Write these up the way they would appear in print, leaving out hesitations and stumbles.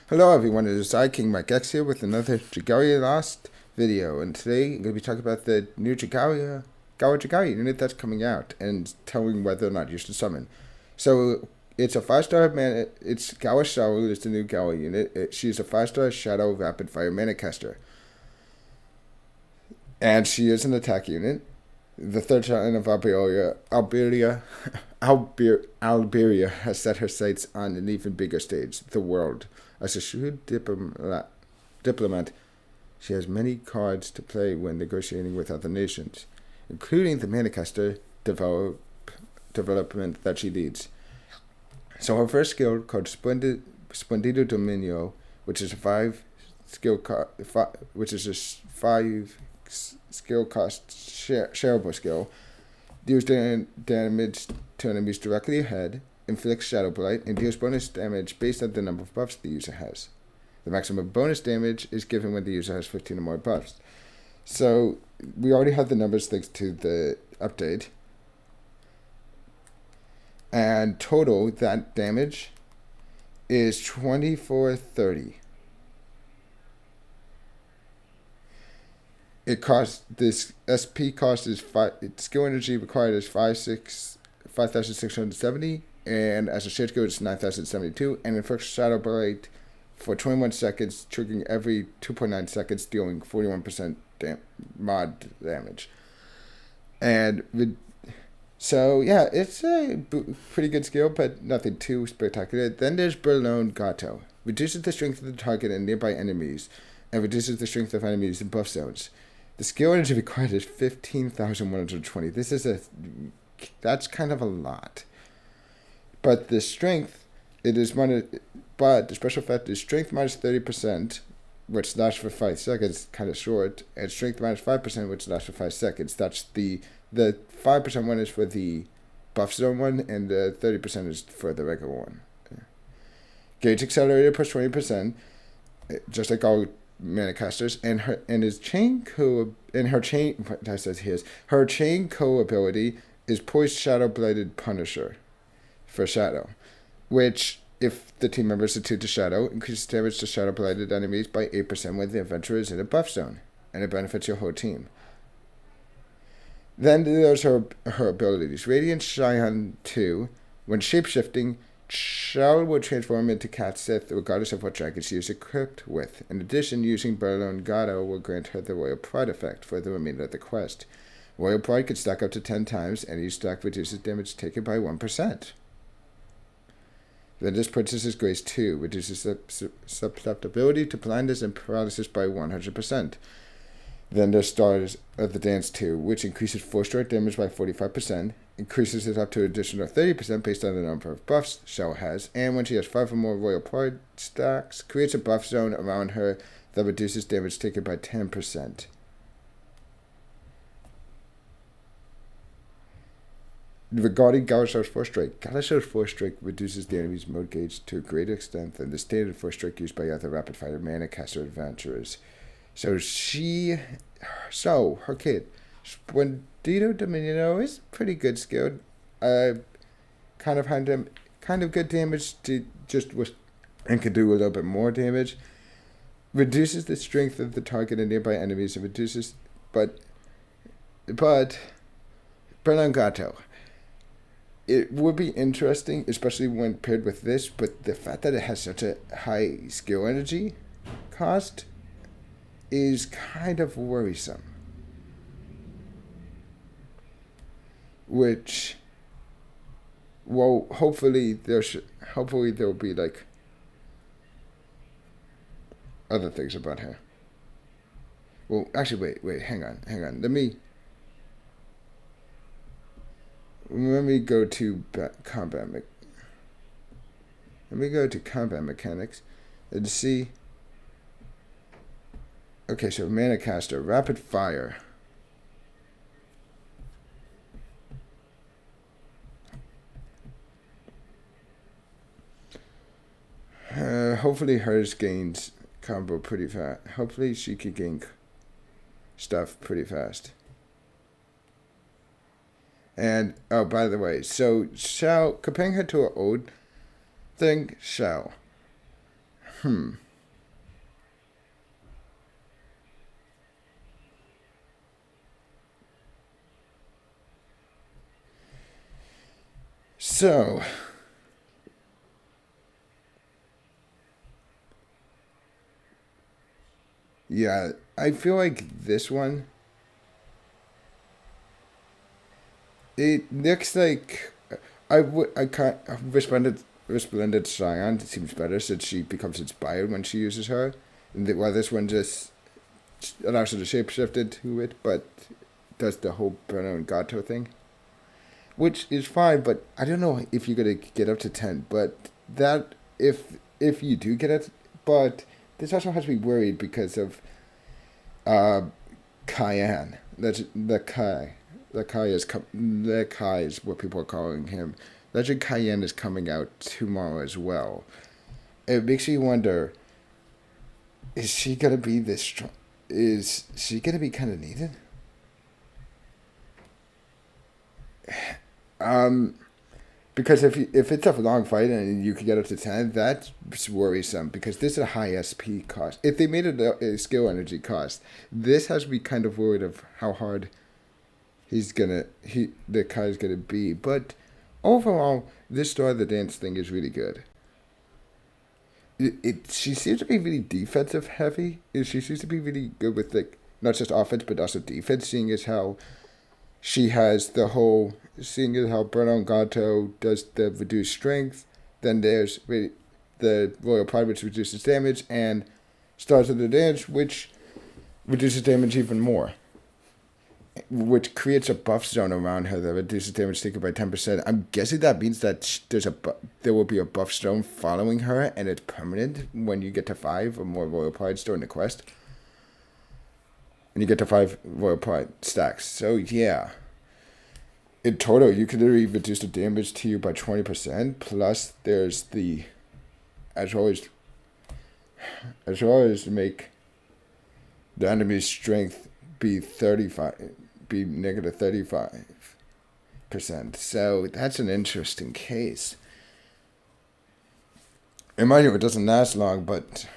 Hello everyone, it is I, King Mike X here with another Dragalia Lost video, and today I'm going to be talking about the new Gala Dragalia unit that's coming out, and telling whether or not you should summon. So, it's a 5-star mana, it's Gala Chelle is the new Gala unit. She's a 5-star Shadow Rapid Fire Mana caster, and she is an attack unit. The third giant of Alberia has set her sights on an even bigger stage, the world. As a shrewd diplomat, she has many cards to play when negotiating with other nations, including the Manicaster development that she leads. So her first skill, called Splendido Dominio, which is a 5 skill which is a 5 skill cost shareable skill, deals damage to enemies directly ahead, inflicts Shadow Blight, and deals bonus damage based on the number of buffs the user has. The maximum bonus damage is given when the user has 15 or more buffs. So, we already have the numbers thanks to the update. And total, that damage is 2430. It costs, this SP cost is skill energy required is 5,670, and as a shared skill it's 9,072, and inflicts Shadow Blade for 21 seconds, triggering every 2.9 seconds, dealing 41% mod damage. And so yeah, it's a pretty good skill, but nothing too spectacular. Then there's Berlone Gato, reduces the strength of the target and nearby enemies, and reduces the strength of enemies in buff zones. The skill energy required is 15,120. That's kind of a lot. But the strength, but the special effect is strength minus 30%, which lasts for 5 seconds, kind of short, and strength minus 5%, which lasts for 5 seconds. That's the 5% one is for the buff zone one, and the 30% is for the regular one. Gauge accelerator plus 20%, just like all mana casters, and her chain co ability is Poised Shadow Bladed Punisher for Shadow, which, if the team members are attuned to Shadow, increases damage to Shadow Bladed enemies by 8% when the adventurer is in a buff zone, and it benefits your whole team. Then there's her abilities. Radiant Scion 2, when shapeshifting, Chelle will transform into Cat Sith regardless of what dragon she is equipped with. In addition, using Berlone Gato will grant her the Royal Pride effect for the remainder of the quest. Royal Pride can stack up to 10 times, and each stack reduces damage taken by 1%. Then there's Princess's Grace 2, reduces susceptibility to blindness and paralysis by 100%. Then there's Stars of the Dance 2, which increases 4-star damage by 45%, increases it up to an additional 30% based on the number of buffs Chelle has, and when she has 5 or more Royal Pride stacks, creates a buff zone around her that reduces damage taken by 10%. Regarding Gala Chelle's 4 Strike, Gala Chelle's 4 Strike reduces the enemy's mode gauge to a greater extent than the standard 4 Strike used by other rapid fire mana caster adventurers. So her kid, Splendido Dominio, is pretty good skilled. Kind of good damage to and can do a little bit more damage. Reduces the strength of the target and nearby enemies, and reduces, but Berlangato. It would be interesting, especially when paired with this, but the fact that it has such a high skill energy cost is kind of worrisome. Which, well, hopefully there'll be like other things about her. Well, actually, wait, hang on. Let me go to combat. Let me go to combat mechanics and see. Okay, so mana caster, rapid fire. Hopefully hers gains combo pretty fast. Hopefully she can gain stuff pretty fast. And, oh, by the way, so comparing her to her old thing, Chelle. So, yeah, I feel like this one, it looks like I can't resplendent cyan seems better since she becomes inspired when she uses her. While this one just allows her to shapeshift into it, but does the whole Bruno and Gato thing, which is fine. But I don't know if you're gonna get up to 10. But that if you do get it, but this also has me worried because of uh, Cayenne. That's the Kai. The Kai is what people are calling him. Legend Cayenne is coming out tomorrow as well. It makes me wonder: is she gonna be this strong? Is she gonna be kind of needed? Um, because if it's a long fight and you can get up to 10, that's worrisome because this is a high SP cost. If they made it a skill energy cost, this has me kind of worried of how hard the Kai's gonna be. But overall, this Star of the Dance thing is really good. She seems to be really defensive heavy. She seems to be really good with like not just offense but also defense. Seeing as how she has the whole, seeing as how Bruno Gato does the reduced strength, then there's the Royal Pride which reduces damage, and Stars of the Dance which reduces damage even more, which creates a buff zone around her that reduces damage taken by 10%. I'm guessing that means that there will be a buff zone following her, and it's permanent when you get to 5 or more Royal Prides during the quest. And you get to 5 Royal Pride stacks. So yeah. In total, you can literally reduce the damage to you by 20%. Plus, there's the, as always make the enemy's strength be negative 35%. So that's an interesting case. And mind you, it doesn't last long, but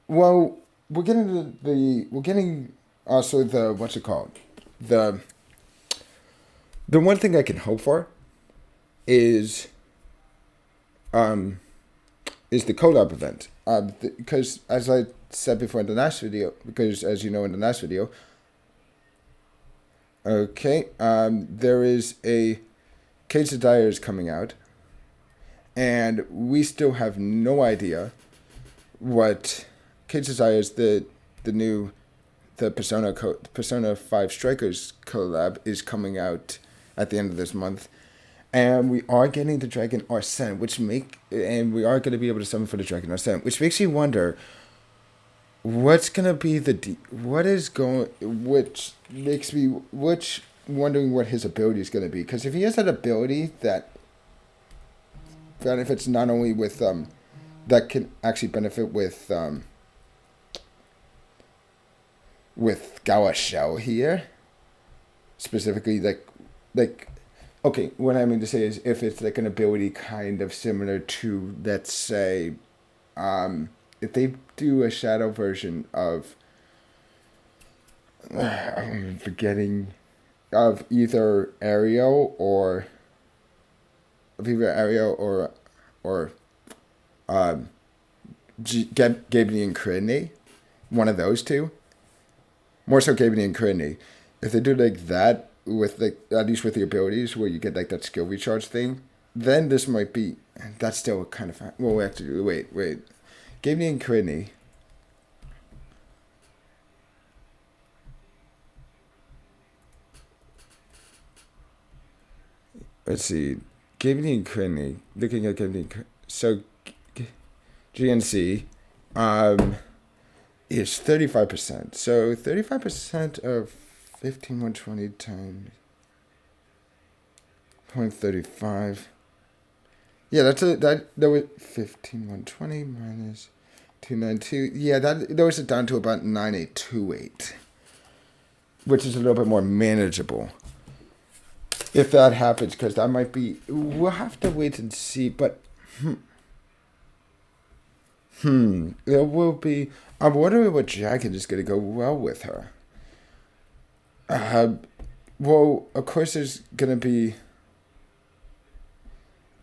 well, we're getting also the what's it called, the one thing I can hope for is the collab event. Because as I said before in the last video, because as you know in the last video, okay, there is a Cage of Dire is coming out, and we still have no idea what Cage of Dire is. The Persona 5 Strikers collab is coming out at the end of this month. And we are getting the Dragon Arsene, and we are going to be able to summon for the Dragon Arsene, which makes me wonder what's going to be wondering what his ability is going to be. Because if he has that ability that benefits not only with, that can actually benefit with Gala Chelle here, specifically like okay, what I mean to say is if it's like an ability kind of similar to, let's say, if they do a shadow version of, I'm forgetting, of either Ariel or Gabriel Cridney, one of those two, more so Gabriel Cridney. If they do like that, with like at least with the abilities where you get like that skill recharge thing, then this might be, that's still kind of, well, we have to do, wait, Gabriel Cridney, let's see, Gabriel Cridney, looking at Gabriel, so GNC is 35%, so 35% of 15120 times 0.35. Yeah, that was 15120 minus 292. Yeah, that was it down to about 9828, which is a little bit more manageable. if that happens, because that might be. We'll have to wait and see. But it will be. I'm wondering what jacket is going to go well with her. Uh, well, of course, there's going to be.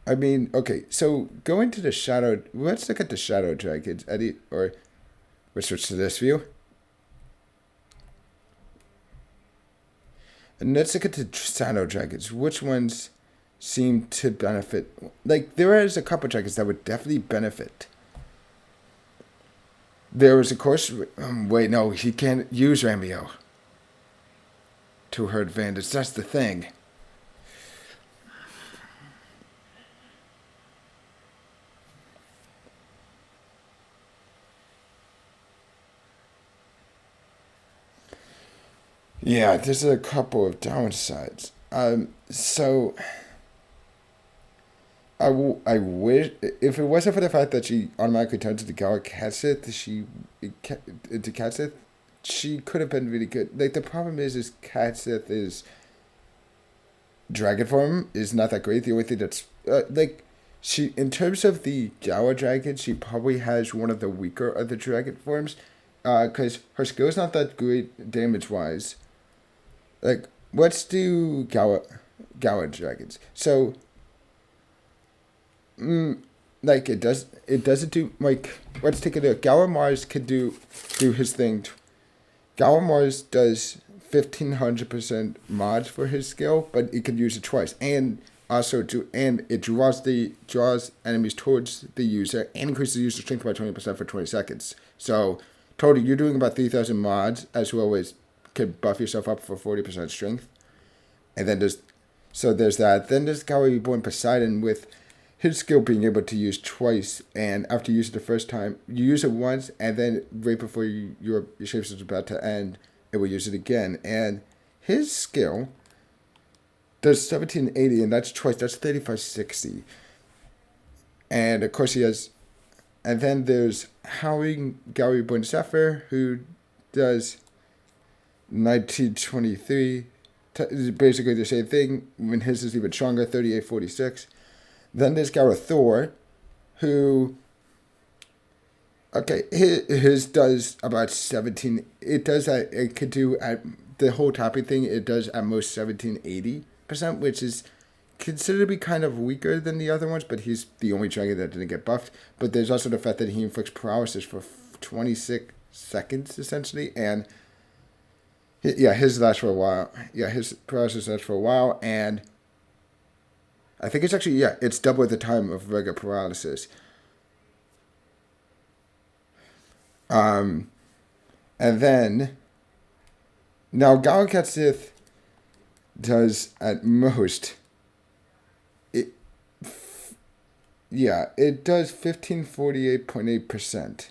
I mean, okay, so going to the shadow. Let's look at the shadow dragons, Eddie, or we'll switch to this view. And let's look at the shadow dragons. Which ones seem to benefit? Like, there is a couple dragons that would definitely benefit. There was, of course. Wait, no, he can't use Ramio to her advantage. That's the thing. Yeah, there's a couple of downsides. So I wish if it wasn't for the fact that she automatically turns into Gala Chelle, into Chelle, she could have been really good. Like the problem is Chelle is dragon form is not that great. The only thing that's like she in terms of the Gala dragon, she probably has one of the weaker of the dragon forms, because her skill is not that great damage wise. Like let's do Gala dragons. So like it doesn't do like let's take it out. Gala Mars could do his thing. Gala Mars does 1500% mods for his skill, but it can use it twice, and also and it draws enemies towards the user and increases the user strength by 20% for 20 seconds. So total, you're doing about 3,000 mods as well as could buff yourself up for 40% strength, and then there's that. Then there's Gala Reborn Poseidon with his skill being able to use twice, and after you use it the first time, you use it once, and then right before your shape is about to end, it will use it again. And his skill does 1780, and that's twice. That's 3560. And of course he has, and then there's Howling Gary Born Sapphire, who does 1923. Basically the same thing. When his is even stronger, 3846. Then there's Gareth Thor, who, okay, his does about 17. It does it could do at the whole tapping thing. It does at most 1780%, which is considered to be kind of weaker than the other ones. But he's the only dragon that didn't get buffed. But there's also the fact that he inflicts paralysis for 26 seconds essentially, and his lasts for a while. Yeah, his paralysis lasts for a while, and I think it's actually, it's double the time of regular paralysis. And then, now Gala Chelle does at most, it does 1548.8%.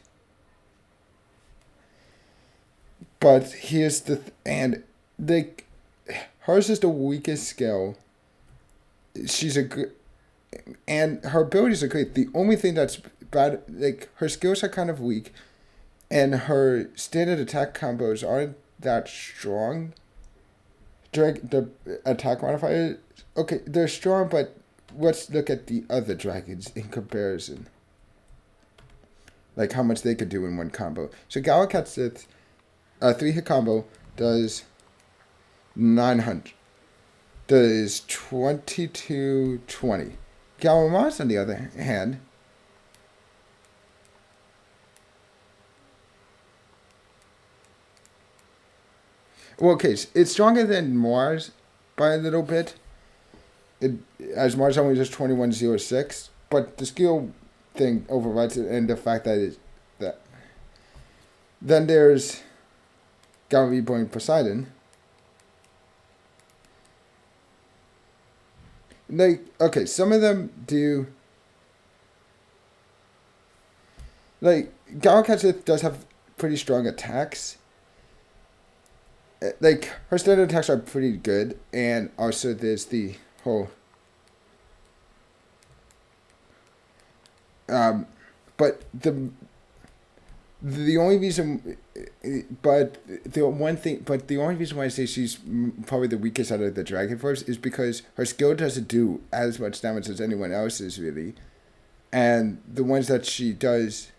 But here's and hers is the weakest skill. She's a good, and her abilities are great. The only thing that's bad, like her skills are kind of weak, and her standard attack combos aren't that strong. The attack modifier, okay, they're strong, but let's look at the other dragons in comparison. Like how much they could do in one combo. So Gala Chelle, a 3-hit combo does 900. Does 2220. Gala Mars, on the other hand, well, okay, it's stronger than Mars by a little bit. As Mars only does 2106, but the skill thing overrides it, and the fact that that. Then there's Gala Reborn Poseidon. Like, okay, some of them do. Like, Gala Chelle does have pretty strong attacks. Like, her standard attacks are pretty good, and also there's the whole. But the the only reason, but the only reason why I say she's probably the weakest out of the Dragon Force is because her skill doesn't do as much damage as anyone else's really, and the ones that she does,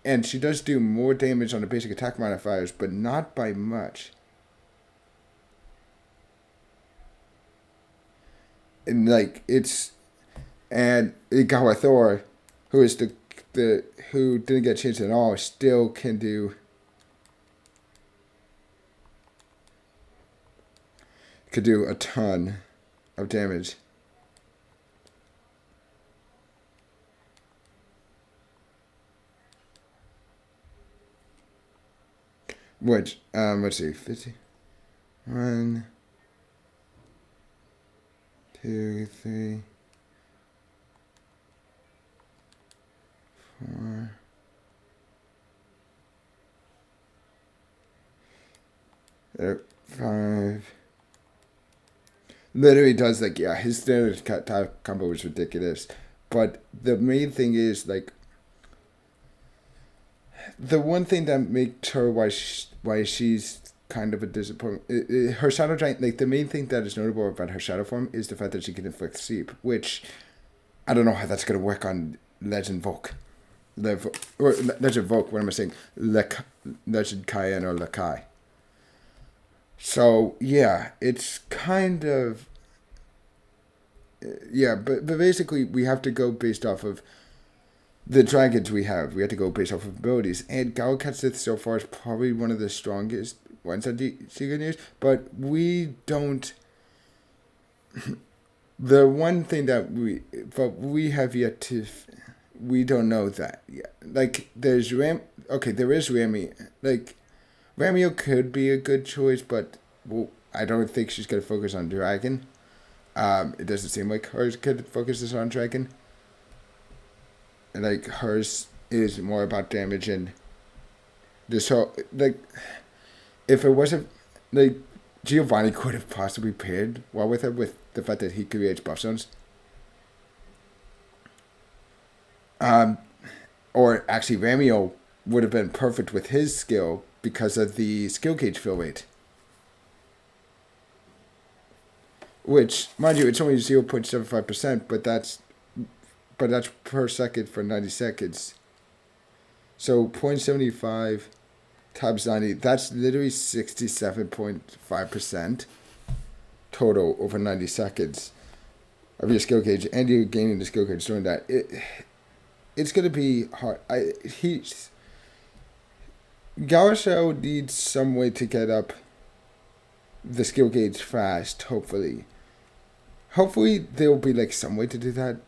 and she does do more damage on the basic attack modifiers, but not by much. And like it's, and Igawa Thor, who is the who didn't get changed at all, still can do. Could do a ton of damage. Which, let's see, 50. 1, 2, 3, 4. There, 5. Literally does like, yeah, his standard combo was ridiculous. But the main thing is like, the one thing that makes her why she's kind of a disappointment, her shadow giant, like the main thing that is notable about her shadow form is the fact that she can inflict sleep, which I don't know how that's gonna work on Legend Volk. Or Legend Volk, what am I saying? Legend Cayenne or Lakai. So yeah, it's kind of, yeah, but basically we have to go based off of the dragons we have. We have to go based off of abilities, and Galakatsuth so far is probably one of the strongest ones that she can use. But we don't. The one thing that we have yet to, we don't know that yet. Like there's there is Rami. Like Ramio could be a good choice, but I don't think she's gonna focus on Dragon. It doesn't seem like hers could focus on Dragon. And like hers is more about damage and this whole like, if it wasn't like Giovanni could have possibly paired well with her with the fact that he creates buff zones. Or actually Ramio would have been perfect with his skill because of the skill gauge fill rate. Which, mind you, it's only 0.75%, but that's per second for 90 seconds. So 0.75 times 90, that's literally 67.5% total over 90 seconds of your skill gauge, and you're gaining the skill gauge during that. It's going to be hard. Gala Chelle needs some way to get up the skill gauge fast, hopefully. Hopefully there will be like some way to do that.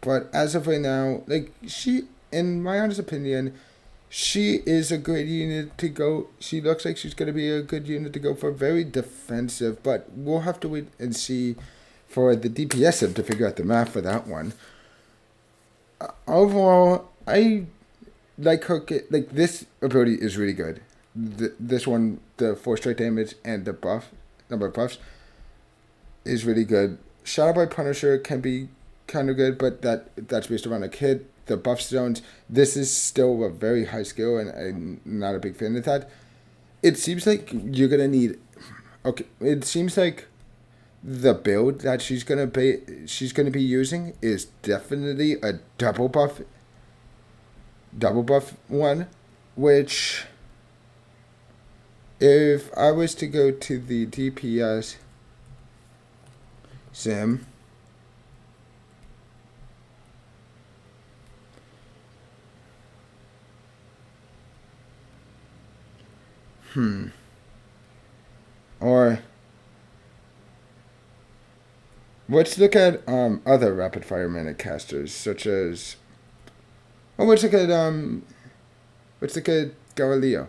But as of right now, like she, in my honest opinion, she is a good unit to go. She looks like she's going to be a good unit to go for. Very defensive, but we'll have to wait and see for the DPS to figure out the math for that one. Overall, I like her. Like this ability is really good. This one, the 4 straight damage and the number of buffs, is really good. Shadow by Punisher can be kind of good, but that's based around a kid. The buff zones, this is still a very high skill, and I'm not a big fan of that. It seems like you're gonna need. Okay, it seems like the build that she's gonna be using is definitely a double buff one, which if I was to go to the DPS sim, or let's look at other rapid fire mana casters such as, let's look at Galileo.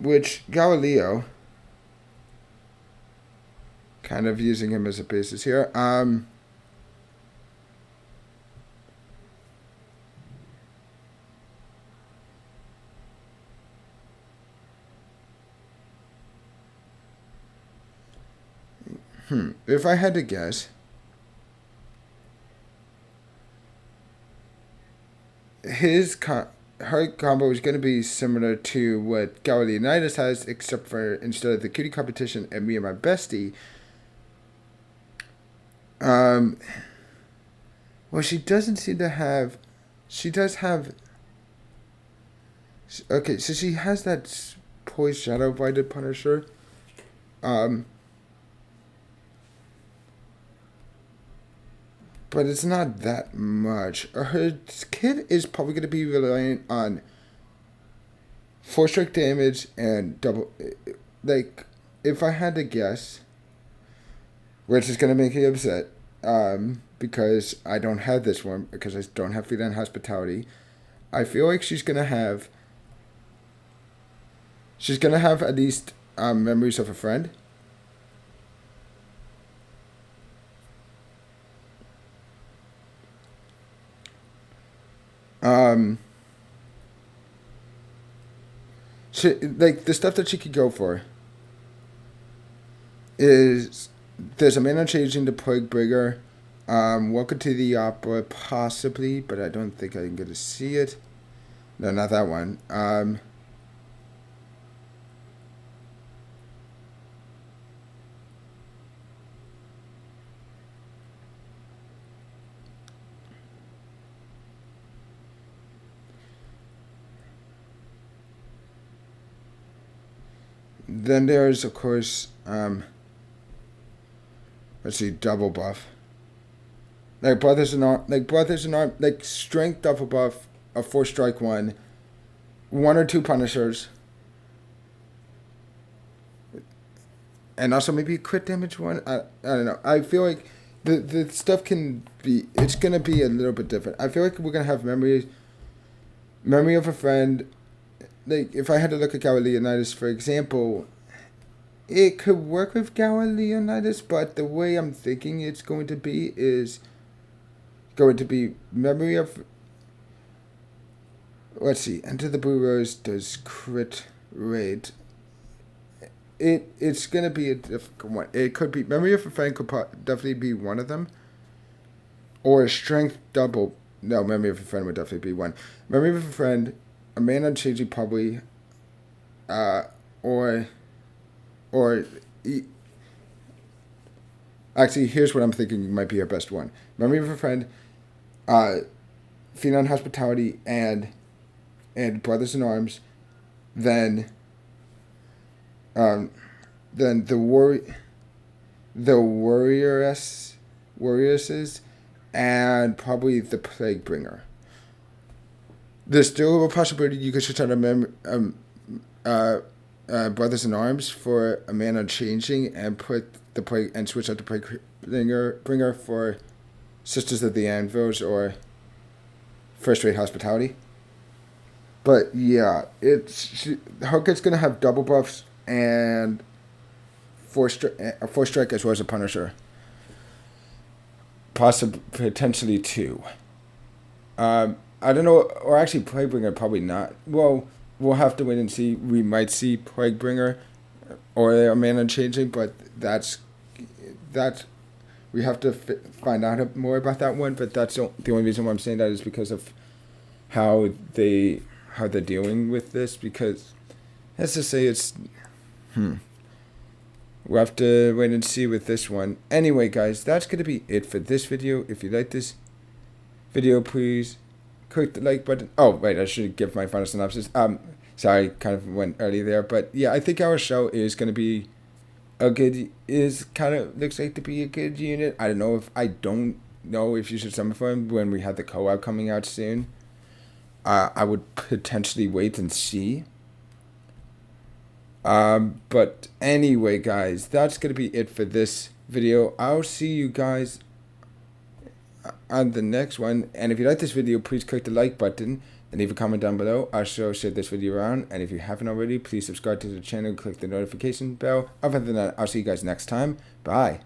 Which Galileo, kind of using him as a basis here. If I had to guess, her combo is going to be similar to what Gala Leonidas has, except for instead of the cutie competition and me and my bestie. Well, she doesn't seem to have. She does have. Okay, so she has that poised shadow blighted Punisher. But it's not that much. Her kit is probably going to be reliant on 4-strike damage and double. Like, if I had to guess, which is going to make you upset, because I don't have this one, because I don't have Feline Hospitality, I feel like she's going to have at least Memories of a Friend. Like the stuff that she could go for is there's a man unchanging the Plague Bringer, Welcome to the Opera possibly, but I don't think I can get to see it. No, not that one. Then there's, of course, let's see, double buff. Like Brothers in Arms, like strength double buff, a 4-strike one or two Punishers, and also maybe a crit damage one. I don't know. I feel like the stuff can be. It's gonna be a little bit different. I feel like we're gonna have memory of a Friend. Like, if I had to look at Gala Leonidas, for example, it could work with Gala Leonidas, but the way I'm thinking it's going to be is going to be Memory of... Let's see. Enter the Blue Rose does crit rate. It's going to be a difficult one. It could be... Memory of a Friend could definitely be one of them. Or Strength double... No, Memory of a Friend would definitely be one. Memory of a Friend... A Man Unchanging probably, or actually, here's what I'm thinking might be our best one: Memory of a Friend, Feline Hospitality, and Brothers in Arms. Then the Warrioresses, and probably the Plague Bringer. There's still a possibility you could switch out Brothers in Arms for a Man Unchanging and put the Plague and switch out the Plague Bringer for Sisters of the Anvils or First Rate Hospitality. But yeah, her kit's gonna have double buffs and 4-strike as well as a Punisher. Potentially 2. I don't know, or actually Plaguebringer probably not. Well, we'll have to wait and see. We might see Plaguebringer or a Man Unchanging, but that's we have to find out more about that one. But that's the only reason why I'm saying that is because of how they're dealing with this. Because let's just say it's we'll have to wait and see with this one. Anyway, guys, that's gonna be it for this video. If you like this video, please click the like button. Oh, wait, I should give my final synopsis. Sorry, kind of went early there, but yeah, I think our show is going to be looks like to be a good unit. I don't know if you should summon for him when we have the co-op coming out soon. I would potentially wait and see. But anyway, guys, that's going to be it for this video. I'll see you guys on the next one. And if you like this video, please click the like button and leave a comment down below. Also share this video around, and if you haven't already, please subscribe to the channel and click the notification bell. Other than that, I'll see you guys next time. Bye.